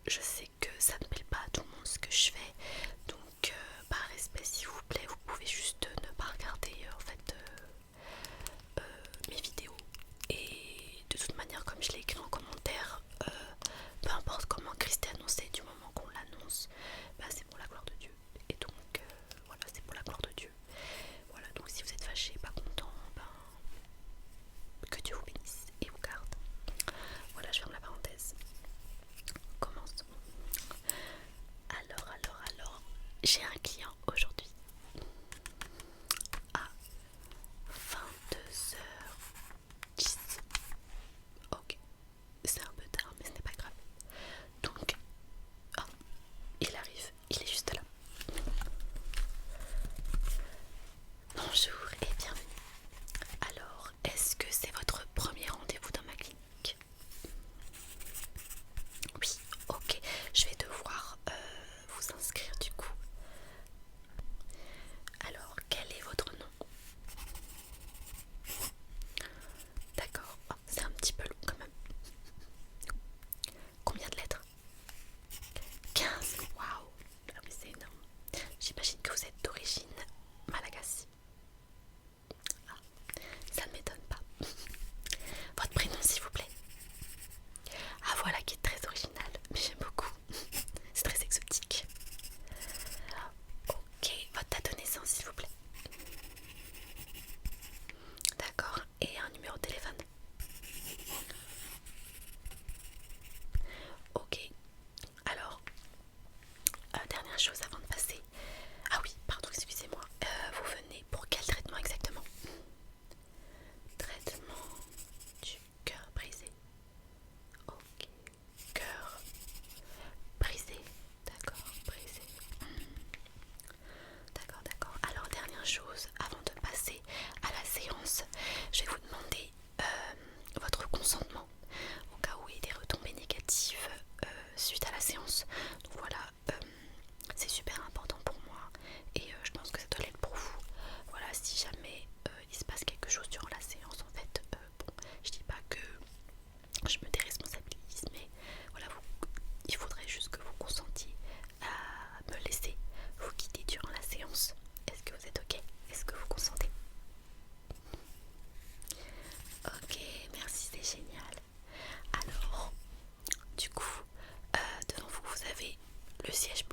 je sais que ça ne plaît pas à tout le monde ce que je fais, donc par respect s'il vous plaît, vous pouvez juste ne pas regarder mes vidéos. Et de toute manière, comme je l'ai écrit en commentaire, peu importe comment Christ est annoncé, du moment qu'on l'annonce, bah, c'est pour la gloire de Dieu. Et donc voilà, c'est pour la gloire de Dieu. Voilà, donc si vous êtes fâché, pas content, ben, que Dieu vous bénisse et vous garde. Voilà, je ferme la parenthèse. Commence. Alors, j'ai un client aujourd'hui à 22h10. Ok, c'est un peu tard, mais ce n'est pas grave. Donc, oh, il arrive, il est juste là. Bonjour et bienvenue. Alors, est-ce que c'est votre premier rendez-vous dans ma clinique? Oui, ok, je vais devoir vous inscrire du coup. Alors, quel est votre nom? D'accord, oh, c'est un petit peu long quand même. Combien de lettres? 15. Waouh, ah, mais c'est énorme. J'imagine que vous êtes d'origine malagasy. Ah, ça ne m'étonne pas. Votre prénom s'il vous plaît? Ah voilà qui est très original, mais j'aime beaucoup. C'est très exotique. Ok, votre date de naissance s'il vous plaît? D'accord, et un numéro de téléphone? Ok, alors, dernière chose avant de passer. Ah oui, pardon, excusez-moi. Vous venez pour quel traitement exactement? Traitement du cœur brisé. Ok, cœur brisé. D'accord, brisé. D'accord. Alors, dernière chose avant de passer à la séance, je vais vous demander votre consentement au cas où il y ait des retombées négatives suite à la séance. Donc voilà, c'est super important pour moi et je pense que ça doit l'être pour vous. Voilà, si jamais il se passe quelque chose durant la séance, en fait, bon, je dis pas que je me déresponsabilise, mais voilà, il faudrait juste que vous consentiez à me laisser vous guider durant la séance. Est-ce que vous êtes ok? Est-ce que vous consentez? Ok, merci, c'est génial. Alors, du coup, devant vous, vous avez le siège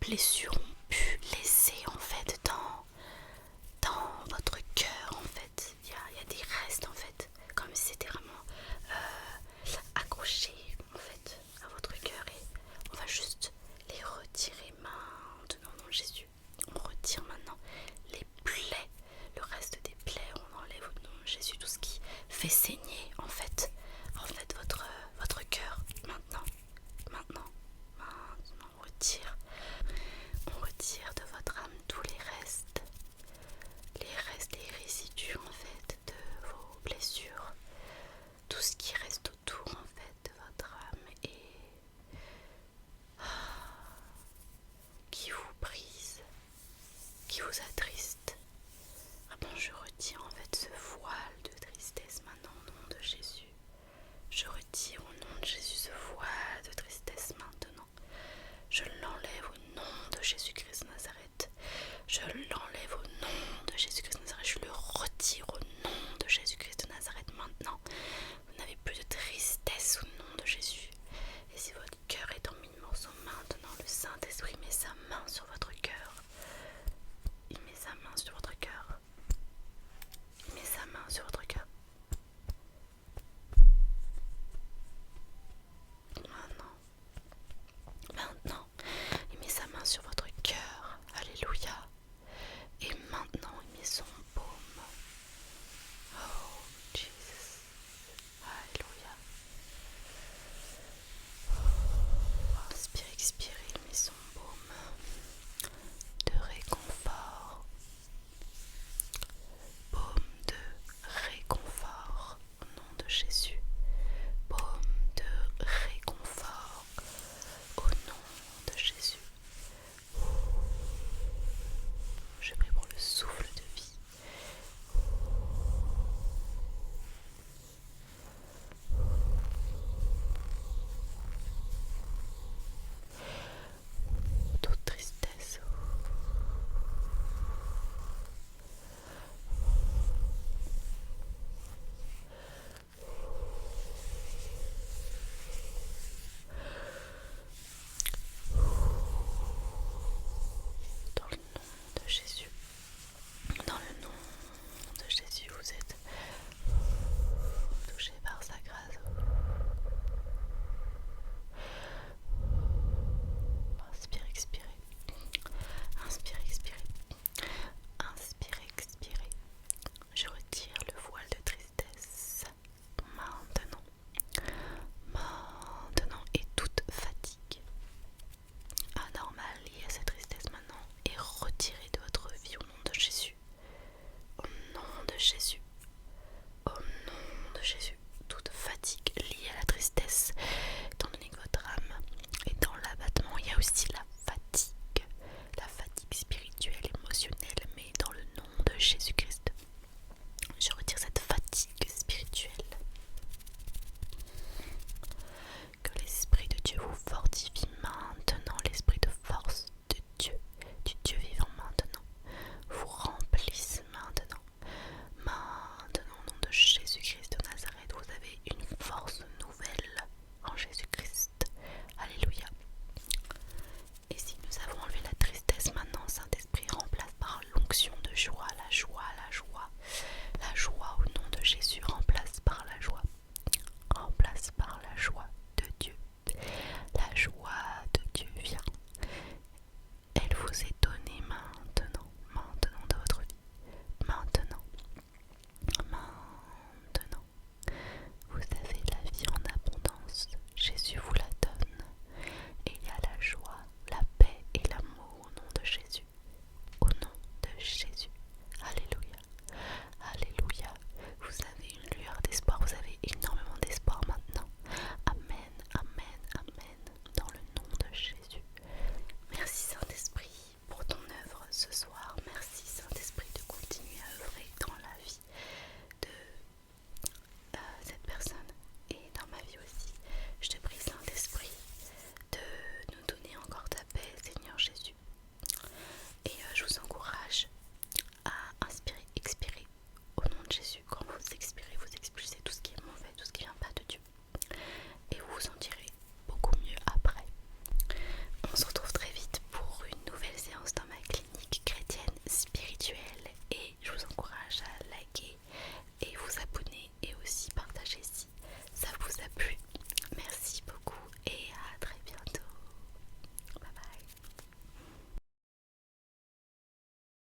blessures ont pu laisser en fait dans votre cœur en fait. Il y a des restes en fait, comme si c'était vraiment accroché en fait à votre cœur, et on va juste les retirer maintenant au nom de Jésus. On retire maintenant les plaies, le reste des plaies, on enlève au nom de Jésus tout ce qui fait saigner en fait votre cœur maintenant, on retire de votre âme tous les restes, les résidus en fait de vos blessures, tout ce qui reste autour en fait de votre âme et qui vous brise, qui vous attriste. Vraiment, je retire en fait ce voile de tristesse maintenant au nom de Jésus. Je retire au nom de Jésus ce voile de tristesse maintenant. Je l'enlève au nom de Jésus-Christ de Nazareth. Je l'enlève au nom de Jésus-Christ de Nazareth. Je le retire au nom de Jésus-Christ de Nazareth maintenant. Vous n'avez plus de tristesse au nom de Jésus. Et si votre cœur est en mille morceaux maintenant, le Saint-Esprit met sa main sur votre cœur. Il met sa main sur votre cœur. Il met sa main sur votre cœur. Maintenant, il met sa main sur votre cœur. Alléluia. Et maintenant, il met son baume. Oh, Jesus. Alléluia. Inspirez, expirez, il met son baume de réconfort. Baume de réconfort au nom de Jésus. Baume de réconfort au nom de Jésus. Je prie pour le souffle de vie. Toute tristesse. Dans le nom de Jésus. Dans le nom de Jésus, vous êtes touché par sa grâce. Inspirez, expirez. Inspirez, expirez. Inspirez, expirez. Je retire le voile de tristesse. Maintenant. Maintenant, et toute fatigue anormale liée à cette tristesse maintenant est retirée de votre vie au nom de Jésus. Au nom de Jésus. Au nom de Jésus. Toute fatigue liée à la tristesse, étant donné que votre âme est dans l'abattement, il y a aussi la fatigue spirituelle, émotionnelle, mais dans le nom de Jésus-Christ. Je retire cette fatigue spirituelle. Que l'Esprit de Dieu vous fortifie maintenant, l'Esprit de force de Dieu, du Dieu vivant maintenant, vous remplisse maintenant. Maintenant, au nom de Jésus-Christ de Nazareth, vous avez une force nouvelle en Jésus-Christ. Alléluia. Et si nous avons enlevé la tristesse maintenant, Saint-Esprit remplace par l'onction de joie.